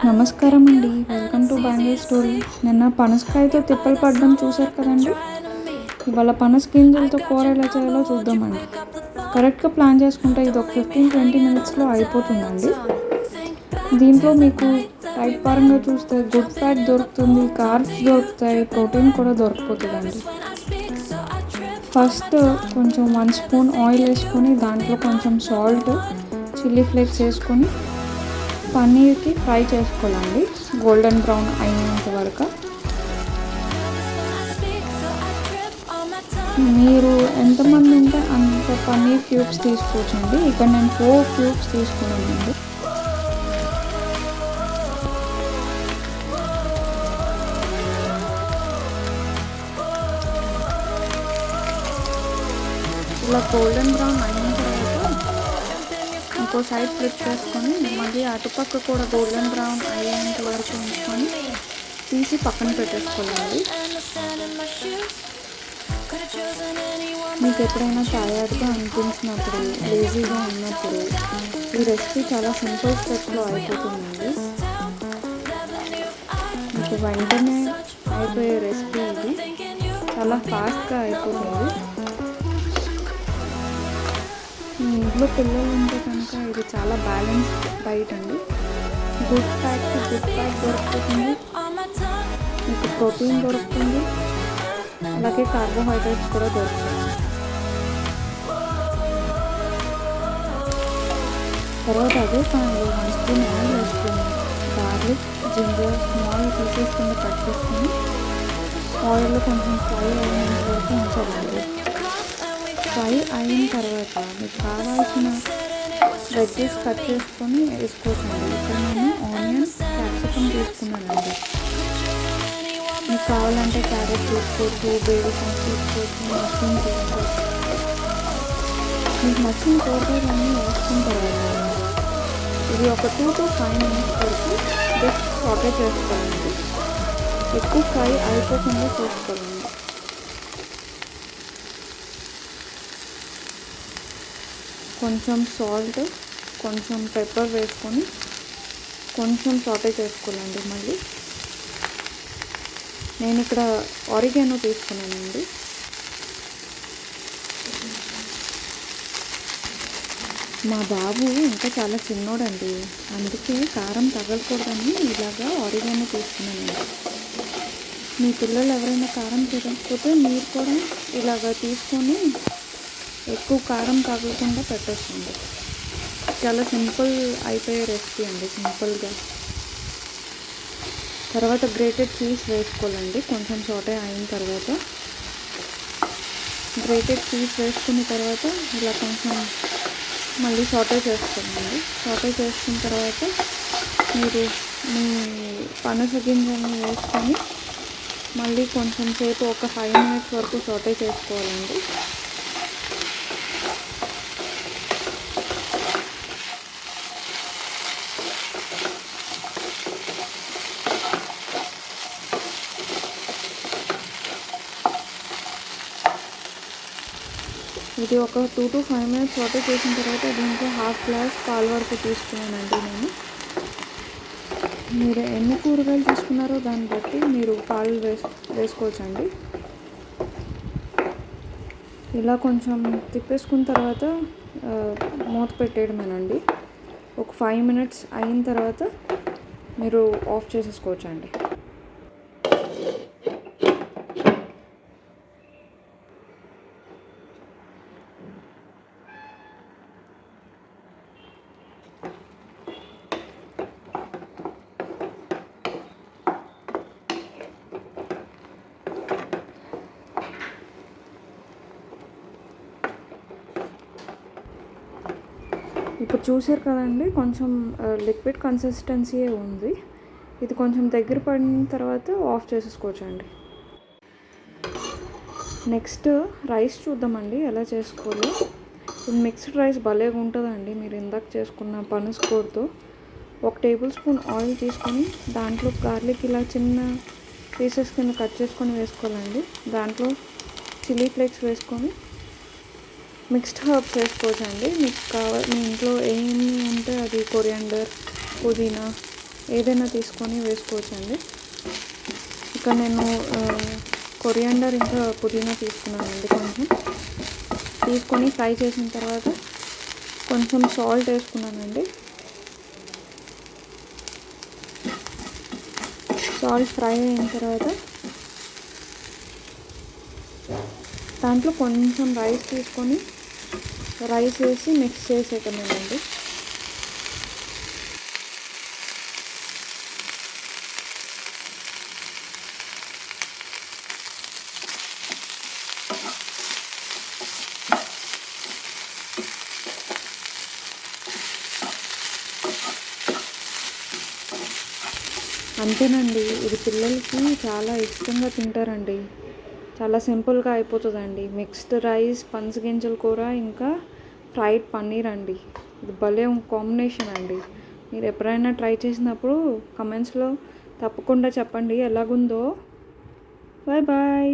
నమస్కారం అండి. Welcome to bangle story. నిన్న పనసకాయతో తిప్పలు పడడం చూశారు కదండి. ఇవాళ పనస గింజలతో కూర ఎలా చేయాలో చూద్దామండి. కరెక్ట్గా ప్లాన్ చేసుకుంటే ఇది ఒక 15-20 మినిట్స్లో అయిపోతుందండి. దీంట్లో మీకు డైట్ పరంగా చూస్తే గుడ్ ఫ్యాట్ దొరుకుతుంది, కార్బ్స్ దొరుకుతాయి, ప్రోటీన్ కూడా దొరికిపోతుందండి. ఫస్ట్ కొంచెం 1 స్పూన్ ఆయిల్ వేసుకొని దాంట్లో కొంచెం సాల్ట్, చిల్లీ ఫ్లేక్స్ వేసుకొని పన్నీర్కి ఫ్రై చేసుకోవాలండి గోల్డెన్ బ్రౌన్ అయినంత వరకు. మీరు ఎంతమంది ఉంటే అంత పన్నీర్ క్యూబ్స్ తీసుకోవచ్చండి. ఇక్కడ నేను 4 క్యూబ్స్ తీసుకున్నానండి. ఇలా గోల్డెన్ బ్రౌన్ అయిన తర్వాత ఇంకో సైడ్ ఫ్లిప్ చేసుకొని మళ్ళీ అటుపక్క కూడా గోల్డెన్ బ్రౌన్ అయ్యేంత వరకు ఉంచుకొని తీసి పక్కన పెట్టేసుకోవాలండి. మీకు ఎప్పుడైనా టయర్డ్గా అనిపించినప్పుడు, లేజీగా ఉన్నప్పుడు ఈ రెసిపీ చాలా సింపుల్ స్టెప్స్లో అయిపోతుందండి. మీకు వెంటనే అయిపోయే రెసిపీ ఇది. చాలా ఫాస్ట్గా అయిపోతుంది. మీ ఇంట్లో పిల్లలు ఉంటే కనుక ఇది చాలా బ్యాలెన్స్డ్ డైట్ అండి. గుడ్ ఫ్యాట్ దొరుకుతుంది, మీకు ప్రోటీన్ దొరుకుతుంది, అలాగే కార్బోహైడ్రేట్స్ కూడా దొరుకుతుంది. తర్వాత అదే ప్యాన్లో 1 స్పూన్ ఆయిల్ వేసుకొని గార్లిక్, జింజర్ స్మాల్ పీసెస్ కింద కట్ చేసుకొని ఆయిల్లో కొంచెం ఫ్రై అయ్యేంత వరకు ఉంచాలండి. ఫ్రై అయిన తర్వాత మీకు కావాల్సిన వెజ్జెస్ కట్ చేసుకొని వేసుకోవచ్చండి. ఇక్కడ నేను ఆనియన్, క్యాప్సికమ్ తీసుకున్నానండి. మీకు కావాలంటే క్యారెట్ తీసుకోవచ్చు, బేబీకాన్ తీసుకోవచ్చు, మష్రూమ్ తీసుకోవచ్చు. మీకు నచ్చిన కూరగాయలన్నీ వేసుకున్న తర్వాత ఇది ఒక 2 to 5 minutes వరకు జస్ట్ సాటే చేసుకోవాలండి. ఎక్కువ ఫ్రై అయిపోకుండా చేసుకోవాలండి. కొంచెం సాల్ట్, కొంచెం పెప్పర్ వేసుకొని కొంచెం సాటే చేసుకోవాలండి. మళ్ళీ నేను ఇక్కడ ఆరిగానో తీసుకున్నానండి. మా బాబు ఇంకా చాలా చిన్నోడండి, అందుకే కారం తగలకూడదని ఇలాగా ఆరిగానో తీసుకున్నానండి. మీ పిల్లలు ఎవరైనా కారం తినకపోతే మీరు కూడా ఇలాగా తీసుకొని ఎక్కువ కారం తగలకుండా పెట్టేస్తుంది. చాలా సింపుల్ అయిపోయే రెసిపీ అండి, సింపుల్గా. తర్వాత గ్రేటెడ్ చీజ్ వేసుకోవాలండి. కొంచెం సాటే అయిన తర్వాత గ్రేటెడ్ చీజ్ వేసుకున్న తర్వాత ఇలా కొంచెం మళ్ళీ సాటే చేసుకోండి. సాటే చేసుకున్న తర్వాత మీరు మీ పనస గింజలను వేసుకొని మళ్ళీ కొంచెం సేపు ఒక 5 minutes వరకు సాటే చేసుకోవాలండి. ఇది ఒక 2 to 5 minutes సాటే చేసిన తర్వాత దీంట్లో 1/2 గ్లాస్ పాలు వరకు తీసుకున్నానండి నేను. మీరు ఎన్ని కూరగాయలు తీసుకున్నారో దాన్ని బట్టి మీరు పాలు వేసుకోవచ్చండి. ఇలా కొంచెం తిప్పేసుకున్న తర్వాత మూత పెట్టేయడమేనండి. ఒక 5 minutes అయిన తర్వాత మీరు ఆఫ్ చేసేసుకోవచ్చండి. ఇప్పుడు చూసారు కదండి, కొంచెం లిక్విడ్ కన్సిస్టెన్సీయే ఉంది. ఇది కొంచెం దగ్గర పడిన తర్వాత ఆఫ్ చేసేసుకోవచ్చండి. నెక్స్ట్ రైస్ చూద్దామండి ఎలా చేసుకోవాలో. మిక్స్డ్ రైస్ భలేగా ఉంటుందండి. మీరు ఇందాక చేసుకున్న పనస కూరతో 1 టేబుల్ స్పూన్ ఆయిల్ తీసుకొని దాంట్లో గార్లిక్ ఇలా చిన్న పీసెస్ కింద కట్ చేసుకొని వేసుకోవాలండి. దాంట్లో చిల్లీ ఫ్లేక్స్ వేసుకొని మిక్స్డ్ హర్బ్స్ వేసుకోవచ్చండి. మీకు మీ ఇంట్లో ఏమి ఉంటే అది కొరియాండర్, పుదీనా, ఏదైనా తీసుకొని వేసుకోవచ్చండి. ఇక్కడ నేను కొరియాండర్ ఇంకా పుదీనా తీసుకున్నానండి. కొంచెం తీసుకొని ఫ్రై చేసిన తర్వాత కొంచెం సాల్ట్ వేసుకున్నానండి. సాల్ట్ ఫ్రై అయిన తర్వాత దాంట్లో కొంచెం రైస్ తీసుకొని రైస్ వేసి మిక్స్ చేసేయటమేనండి. అంతేనండి, ఇది పిల్లలకి చాలా ఇష్టంగా తింటారండి. చాలా సింపుల్గా అయిపోతుందండి. మిక్స్డ్ రైస్, పనసగింజల కూర, ఇంకా ఫ్రైడ్ పన్నీర్ అండి. ఇది భలే కాంబినేషన్ అండి. మీరు ఎప్పుడైనా ట్రై చేసినప్పుడు కమెంట్స్లో తప్పకుండా చెప్పండి ఎలాగుందో. Bye bye.